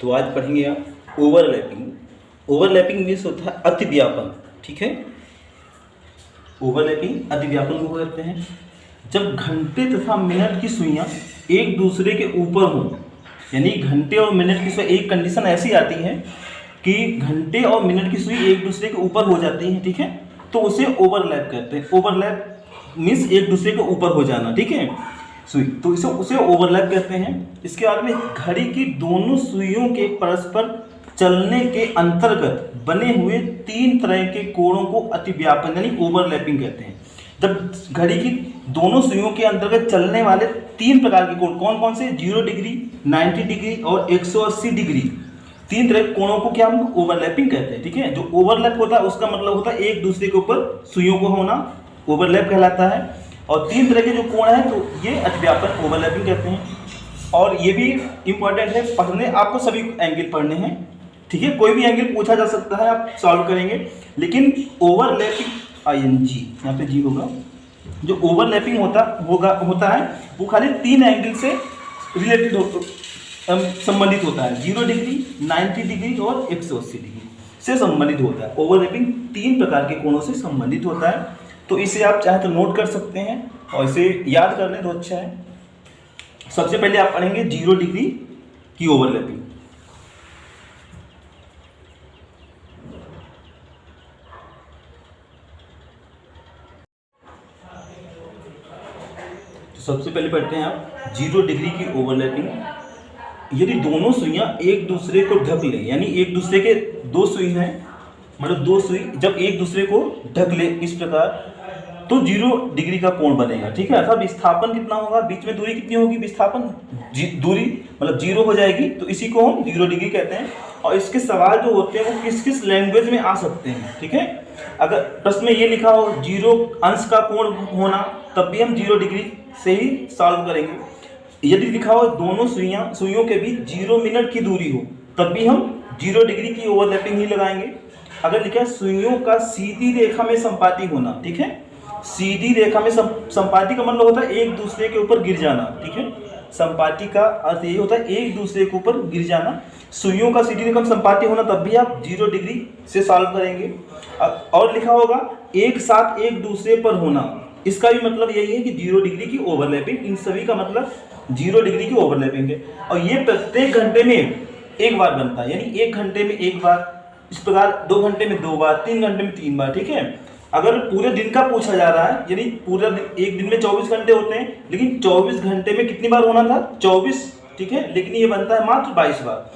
तो आज पढ़ेंगे आप ओवरलैपिंग। ओवरलैपिंग मीन्स होता है अतिव्यापन, ठीक है। ओवरलैपिंग अतिव्यापन को कहते हैं जब घंटे तथा मिनट की सुइयां एक दूसरे के ऊपर हों, यानी घंटे और मिनट की सुई, एक कंडीशन ऐसी आती है कि घंटे और मिनट की सुई एक दूसरे के ऊपर हो जाती है, ठीक है, तो उसे ओवरलैप कहते हैं। ओवरलैप मीन्स एक दूसरे के ऊपर हो जाना, ठीक है, सुई, तो उसे ओवरलैप कहते हैं। इसके बाद में घड़ी की दोनों सुइयों के परस्पर चलने के अंतर्गत बने हुए तीन तरह के कोणों को अतिव्यापन यानी ओवरलैपिंग कहते हैं। जब घड़ी की दोनों सुइयों के अंतर्गत चलने वाले तीन प्रकार के कोण, कौन कौन से, 0 डिग्री, 90 डिग्री और 180 डिग्री, तीन तरह के कोणों को क्या हम ओवरलैपिंग कहते हैं, ठीक है। जो ओवरलैप होता है उसका मतलब होता है एक दूसरे के ऊपर सुइयों को होना, ओवरलैप कहलाता है। और तीन तरह के जो कोण है तो ये अतिव्यापन ओवरलैपिंग कहते हैं। और ये भी इंपॉर्टेंट है पढ़ने, आपको सभी एंगल पढ़ने हैं, ठीक है, कोई भी एंगल पूछा जा सकता है, आप सॉल्व करेंगे। लेकिन ओवरलैपिंग ING यहाँ पे जी होगा, जो ओवरलैपिंग होता है वो खाली तीन एंगल से रिलेटेड संबंधित होता है, 0 डिग्री, 90 डिग्री और 180 डिग्री से संबंधित होता है। ओवरलैपिंग तीन प्रकार के कोणों से संबंधित होता है। तो इसे आप चाहे तो नोट कर सकते हैं और इसे याद कर लें तो अच्छा है। सबसे पहले आप पढ़ेंगे 0 डिग्री की ओवरलैपिंग। तो सबसे पहले पढ़ते हैं आप 0 डिग्री की ओवरलैपिंग। यदि दोनों सुइयां एक दूसरे को ढक ले, यानी एक दूसरे के दो सुई हैं, मतलब दो सुई जब एक दूसरे को ढक ले इस प्रकार, तो 0 डिग्री का कोण बनेगा, ठीक है। अर्थात विस्थापन कितना होगा, बीच में दूरी कितनी होगी, विस्थापन दूरी मतलब 0 हो जाएगी, तो इसी को हम 0 डिग्री कहते हैं। और इसके सवाल जो होते हैं वो किस किस लैंग्वेज में आ सकते हैं, ठीक है। अगर प्रश्न में ये लिखा हो 0 अंश का कोण होना, तब भी हम 0 डिग्री से ही सॉल्व करेंगे। यदि लिखा हो दोनों सुइयों के बीच 0 मिनट की दूरी हो, तब भी हम 0 डिग्री की ओवरलैपिंग ही लगाएंगे। अगर लिखा है सुइयों का सीधी रेखा में संपाती होना, ठीक है, सीधी रेखा में संपाती का मतलब होता है एक दूसरे के ऊपर गिर जाना, ठीक है। संपाती का अर्थ ये होता है एक दूसरे के ऊपर गिर जाना। सुइयों का सीधी रेखा में संपाती होना, तब भी आप 0 डिग्री से सॉल्व करेंगे। और लिखा होगा एक साथ एक दूसरे पर होना, इसका भी मतलब यही है कि 0 डिग्री की ओवरलैपिंग, इन सभी का मतलब 0 डिग्री की ओवरलैपिंग है। और ये प्रत्येक घंटे में एक बार बनता है, यानी एक घंटे में एक बार, इस प्रकार 2 घंटे में 2 बार, 3 घंटे में 3 बार, ठीक है। अगर पूरे दिन का पूछा जा रहा है, यानी पूरा दिन, एक दिन में 24 घंटे होते हैं, लेकिन 24 घंटे में कितनी बार होना था, 24, ठीक है, लेकिन ये बनता है मात्र 22 बार।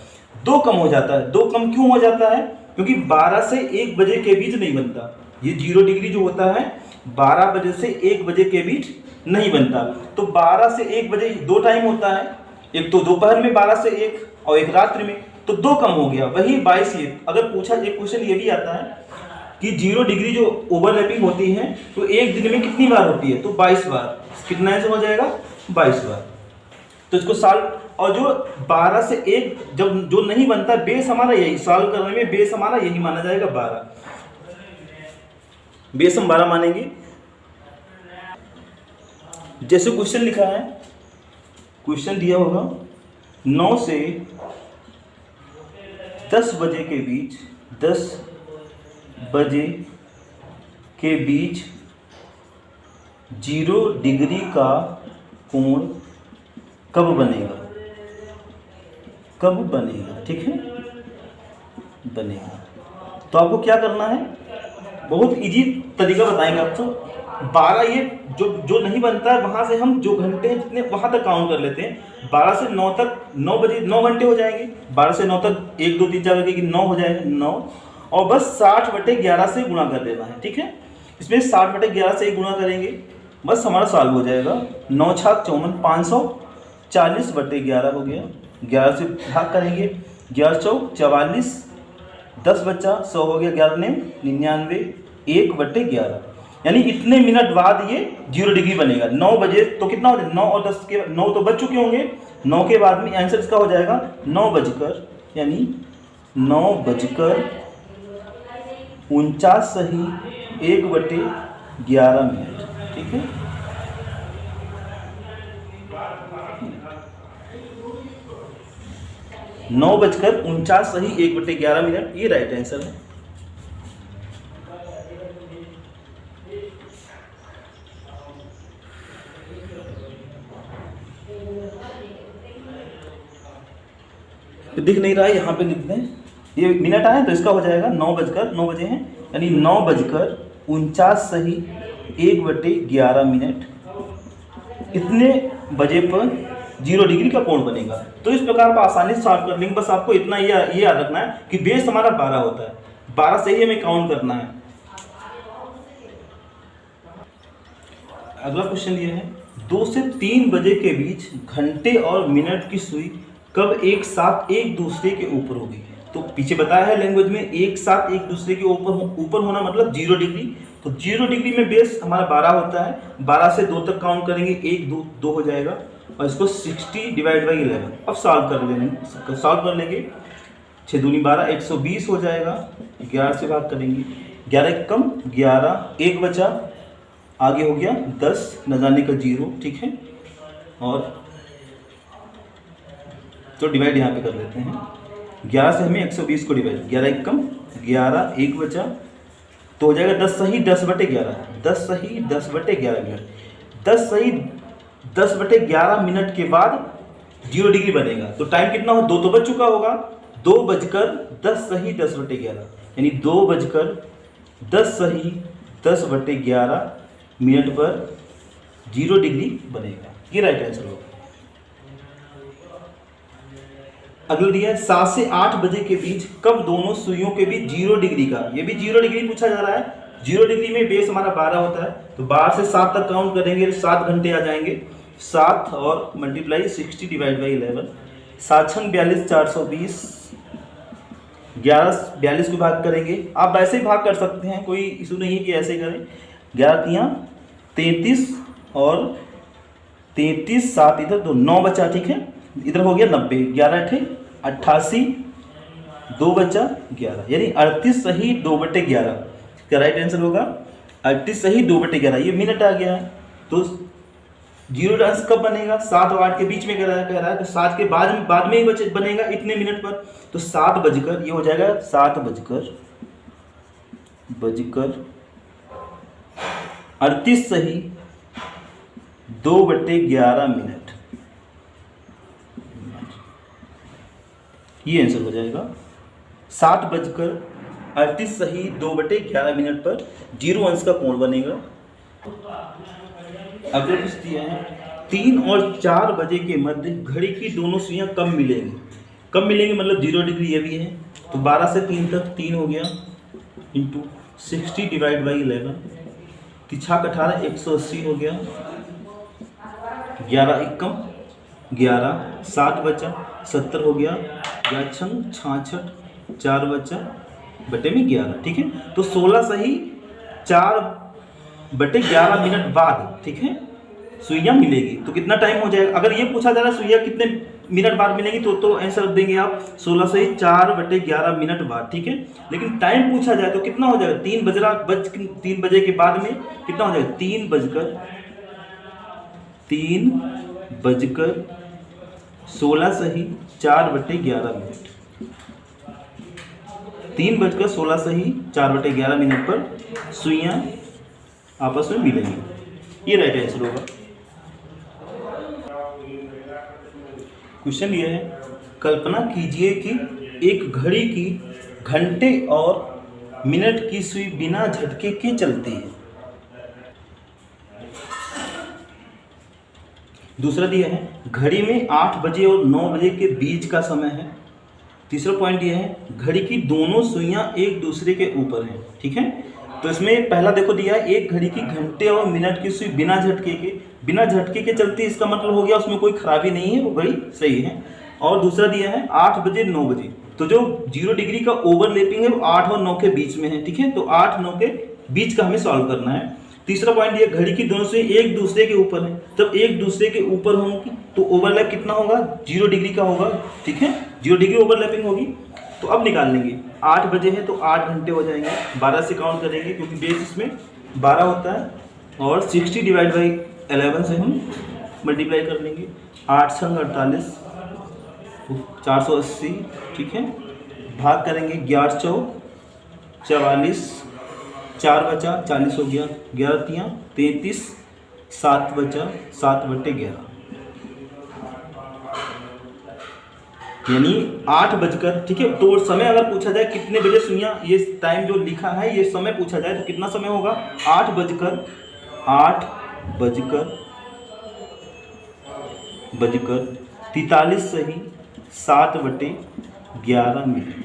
2 कम हो जाता है। 2 कम क्यों हो जाता है, क्योंकि 12 से 1 बजे के बीच नहीं बनता। ये 0 डिग्री जो होता है 12 बजे से 1 बजे के बीच नहीं बनता। तो 12 से 1 बजे 2 टाइम होता है, एक तो दोपहर में 12 से 1 और एक रात्रि में, तो 2 कम हो गया, वही 22। ये अगर पूछा, एक क्वेश्चन ये भी आता है कि 0 डिग्री जो ओवरलैपिंग होती है तो एक दिन में कितनी बार होती है, तो 22 बार। कितना ऐसे हो जाएगा, 22 बार। तो इसको सॉल्व, और जो 12 से 1 जब जो नहीं बनता, बेस हमारा यही, सॉल्व करने में बेस हमारा यही माना जाएगा 12, बेस हम 12 मानेंगे। जैसे क्वेश्चन लिखा है, क्वेश्चन दिया होगा 9 से 10 बजे के बीच, 10 बजे के बीच 0 डिग्री का कोण कब बनेगा, कब बनेगा, ठीक है, बनेगा। तो आपको क्या करना है, बहुत इजी तरीका बताएंगे आपको। 12 ये जो नहीं बनता है वहाँ से हम जो घंटे हैं जितने वहाँ तक काउंट कर लेते हैं। 12 से 9 तक 9 बजे 9 घंटे हो जाएंगे। 12 से 9 तक 1 2 3 4 करके 9 हो जाएगा, 9, और बस 60/11 से गुणा कर देना है, ठीक है। इसमें 60/11 से गुणा करेंगे, बस हमारा सॉल्व हो जाएगा। 9 छाक 54, 540/11 हो गया। 11 से भाग करेंगे, 11 चौक 44, 10 बच्चा 100 हो गया, 11 ने 99, 1/11, यानी इतने मिनट बाद ये 0 डिग्री बनेगा। 9 बजे तो कितना हो जाएगा, 9 और 10 के 9 तो बज चुके होंगे, 9 के बाद में आंसर इसका हो जाएगा 9 बजकर, यानी 9 बजकर 49 सही 1/11 मिनट, ठीक है। 9:49 सही 1/11 ये राइट आंसर है। तो दिख नहीं रहा है, यहाँ पे लिख दें, ये मिनट आए तो इसका हो जाएगा 9 बजे हैं, यानी 9:49 सही 1/11 इतने बजे पर 0 डिग्री का कोण बनेगा। तो इस प्रकार आप आसानी से सॉल्व कर लेंगे। बस आपको इतना ये याद रखना है कि बेस हमारा 12 होता है, 12 से ही हमें काउंट करना है। अगला क्वेश्चन ये है, 2 से 3 बजे के बीच घंटे और मिनट की सुई कब एक साथ एक दूसरे के ऊपर होगी। तो पीछे बताया है लैंग्वेज में, एक साथ एक दूसरे के ऊपर होना मतलब 0 डिग्री। तो 0 डिग्री में बेस हमारा 12 होता है, 12 से 2 तक काउंट करेंगे, 1 2 हो जाएगा और इसको 60/11 अब सॉल्व कर लेंगे। 6 दूनी 12, 120 हो जाएगा, 11 से भाग करेंगे, 11 कम 11, 1 बचा, आगे हो गया 10, न जाने का 0, ठीक है। और तो डिवाइड यहाँ पे कर लेते हैं, 11 से हमें 120 को डिवाइड, 11 कम 11, 1 बचा, तो हो जाएगा 10 सही 10/11, 10 सही 10/11 मिनट, 10 सही 10/11 मिनट के बाद 0 डिग्री बनेगा। तो टाइम कितना हो, 2 तो बज चुका होगा, 2:10 सही 10/11, यानी 2:10 सही 10/11 मिनट पर 0 डिग्री बनेगा। ये राइट आंसर होगा। अगला दिया है, 7 से 8 बजे के बीच कब दोनों सुइयों के बीच 0 डिग्री का, ये भी 0 डिग्री पूछा जा रहा है। 0 डिग्री में बेस हमारा 12 होता है, तो 12 से 7 तक काउंट करेंगे, 7 घंटे आ जाएंगे, 7 और मल्टीप्लाई 60/11, 7 छंग 42, 420, 11 42 को भाग करेंगे। आप वैसे ही भाग कर सकते हैं, कोई इशू नहीं है कि ऐसे करें। 11 तियाँ 33 और 33, 7 इधर, तो 9 बचा, ठीक है, इधर हो गया 90, 11 × 88, 2 बचा 11, यानी 38 सही 2/11 का राइट आंसर होगा। 38 सही 2/11, ये मिनट आ गया है। तो 0 डांस कब बनेगा, 7 और 8 के बीच में कह रहा है, तो 7 के बाद में ही बनेगा इतने मिनट पर। तो 7 बजकर, ये हो जाएगा 7 बजकर 38 सही 2/11 मिनट, ये आंसर हो जाएगा। 7 बजकर 38 सही 2/11 मिनट पर 0 अंश का कोण बनेगा। अगला कुछ दिया है, 3 और 4 बजे के मध्य घड़ी की दोनों सुइयां कब मिलेंगी मतलब 0 डिग्री ये भी है। तो 12 से 3 तक 3 हो गया, इंटू 60/11, तिछा 18, 180 हो गया, 11 एकम 11, 7 बचा, 70 हो गया, 11 छंग 66, 4 बचा बटे में 11, ठीक है। तो 16 सही 4/11 मिनट बाद, ठीक है, सुइयां मिलेगी। तो कितना टाइम हो जाएगा, अगर ये पूछा जा रहा है सुइयां कितने मिनट बाद मिलेंगी तो आंसर देंगे आप 16 सही 4/11 मिनट बाद, ठीक है। लेकिन टाइम पूछा जाए तो कितना हो जाएगा, 3 बजे के बाद में कितना हो जाएगा, 3 बजकर 16 सही 4/11 मिनट, 3 बजकर 16 सही 4/11 मिनट पर सुइयां आपस में मिलेंगी। ये राइट आंसर होगा। क्वेश्चन ये है, कल्पना कीजिए कि एक घड़ी की घंटे और मिनट की सुई बिना झटके के चलती है। दूसरा दिया है, घड़ी में 8 बजे और 9 बजे के बीच का समय है। तीसरा पॉइंट ये है, घड़ी की दोनों सुइयां एक दूसरे के ऊपर हैं, ठीक है। तो इसमें पहला देखो दिया है, एक घड़ी की घंटे और मिनट की सुई बिना झटके के चलती है, इसका मतलब हो गया उसमें कोई खराबी नहीं है, वो घड़ी सही है। और दूसरा दिया है 8 बजे 9 बजे, तो जो 0 डिग्री का ओवरलैपिंग है वो 8 और 9 के बीच में है, ठीक है। तो 8-9 के बीच का हमें सॉल्व करना है। तीसरा पॉइंट ये, घड़ी की दोनों सुई एक दूसरे के ऊपर है, जब एक दूसरे के ऊपर होंगी तो ओवरलैप कितना होगा, 0 डिग्री का होगा, ठीक है, 0 डिग्री ओवरलैपिंग होगी। तो अब निकाल लेंगे, 8 बजे है तो 8 घंटे हो जाएंगे, 12 से काउंट करेंगे क्योंकि बेस इसमें 12 होता है, और 60/11 से हम मल्टीप्लाई कर लेंगे, 8 छंग 48, 480, ठीक है। भाग करेंगे 11 चौक 44, 4 बचा 40 हो गया, 11 तियाँ 33, 7 बचा 7/11, यानी 8 बजकर, ठीक है। तो समय अगर पूछा जाए कितने बजे सुइयाँ, ये टाइम जो लिखा है ये समय पूछा जाए तो कितना समय होगा, 8 बजकर 43 सही 7/11 मिनट,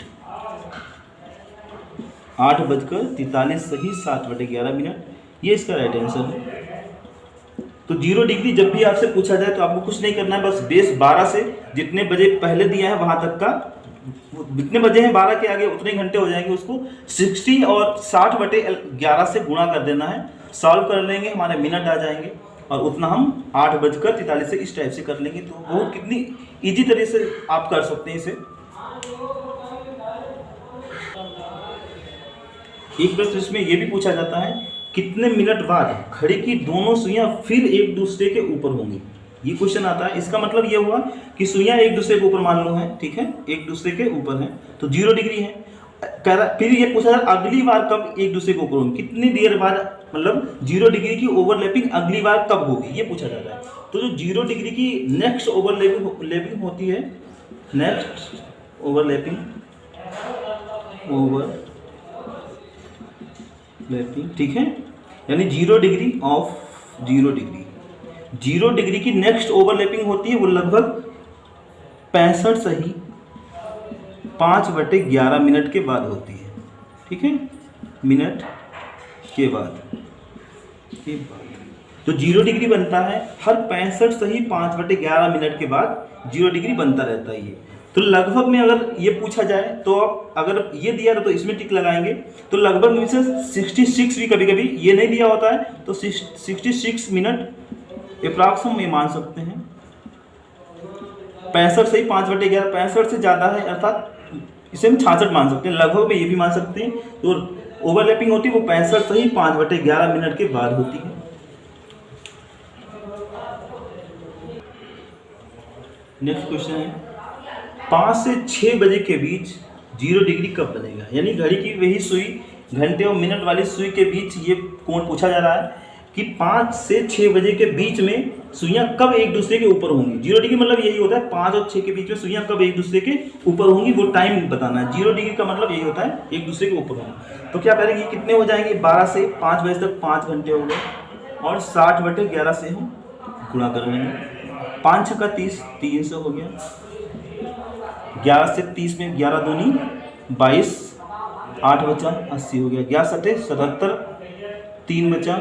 8 बजकर 43 सही 7/11 मिनट, ये इसका राइट आंसर है। तो 0 डिग्री जब भी आपसे पूछा जाए तो आपको कुछ नहीं करना है, बस बेस 12 से जितने बजे पहले दिया है वहां तक का, जितने बजे हैं 12 के आगे उतने घंटे हो जाएंगे, उसको 60 और 60/11 से गुणा कर देना है, सॉल्व कर लेंगे, हमारे मिनट आ जाएंगे और उतना हम 8 बजकर 43 से इस टाइप से कर लेंगे। तो बहुत कितनी इजी तरीके से आप कर सकते हैं इसे। एक प्रश्न इसमें यह भी पूछा जाता है, कितने मिनट बाद घड़ी की दोनों सुइयां फिर एक दूसरे के ऊपर होंगी। ये क्वेश्चन आता है, इसका मतलब ये हुआ कि सुइयां एक दूसरे के ऊपर मान लो है, ठीक है, एक दूसरे के ऊपर है तो 0 डिग्री है। कह रहा फिर ये पूछा जाता अगली बार कब एक दूसरे के ऊपर होंगी, कितनी देर बाद, मतलब 0 डिग्री की ओवरलैपिंग अगली बार कब होगी ये पूछा जाता है। तो जो 0 डिग्री की नेक्स्ट ओवरलैपिंग होती है, नेक्स्ट ओवरलैपिंग, ठीक है, यानी 0 डिग्री ऑफ 0 डिग्री, 0 डिग्री की नेक्स्ट ओवरलैपिंग होती है वो लगभग 65 सही 5/11 मिनट के बाद होती है, ठीक है, मिनट के बाद। तो 0 डिग्री बनता है हर 65 सही 5/11 मिनट के बाद 0 डिग्री बनता रहता है ये। तो लगभग में अगर ये पूछा जाए तो आप अगर ये दिया तो इसमें टिक लगाएंगे, तो लगभग में से 66 भी कभी कभी ये नहीं दिया होता है तो 66 मिनट अप्रॉक्स हम ये मान सकते हैं। 65 सही 5/11, 65 से ज़्यादा है अर्थात इसे हम 66 मान सकते हैं, लगभग में ये भी मान सकते हैं। तो ओवरलैपिंग होती है वो 65 सही 5/11 मिनट के बाद होती है। नेक्स्ट क्वेश्चन है, 5 से 6 बजे के बीच 0 डिग्री कब बनेगा, यानी घड़ी की वही सुई घंटे और मिनट वाली सुई के बीच ये कोण पूछा जा रहा है कि 5 से 6 बजे के बीच में सुइयां कब एक दूसरे के ऊपर होंगी। 0 डिग्री मतलब यही होता है 5 और 6 के बीच में सुइयां कब एक दूसरे के ऊपर होंगी, वो टाइम बताना है। 0 डिग्री का मतलब यही होता है एक दूसरे के ऊपर होंगे। तो क्या करेंगे, कितने हो जाएंगे, 12 से 5 बजे तक 5 घंटे हो गए और 60/11 से हम गुणा कर लेंगे, 5 छक्का 30, 300 हो गया, 11 से 30 में 11 दूनी 22, 8 बचा 80 हो गया, 11 सटे 77, 3 बचा,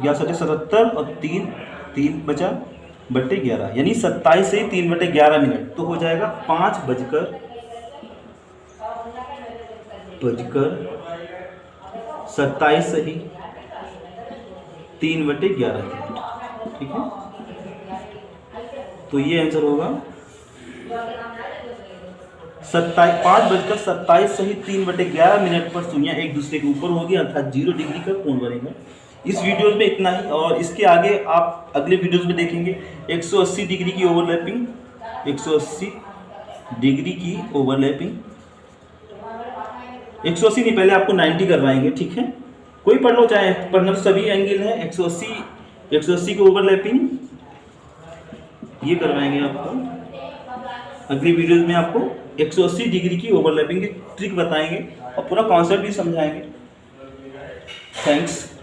11 सटे 77 और 3 बचा बट्टे 11, यानी 27 से 3/11 मिनट, तो हो जाएगा 5 बजकर 27 सही 3/11 मिनट, ठीक है। तो ये आंसर होगा 5 बजकर 27 सही 3/11 मिनट पर सुइयां एक दूसरे के ऊपर होगी, अर्थात 0 डिग्री का कोण बनेगा। इस वीडियो में इतना ही, और इसके आगे आप अगले वीडियोस में देखेंगे 180 डिग्री की ओवरलैपिंग, 180 डिग्री की ओवरलैपिंग, 180 नहीं, पहले आपको 90 करवाएंगे, ठीक है। कोई पढ़ लो, चाहे पढ़ना, तो सभी एंगल है। 180 की ओवरलैपिंग ये करवाएंगे आपको। अगली वीडियोस में आपको 180 डिग्री की ओवरलैपिंग की ट्रिक बताएंगे और पूरा कॉन्सेप्ट भी समझाएंगे। थैंक्स।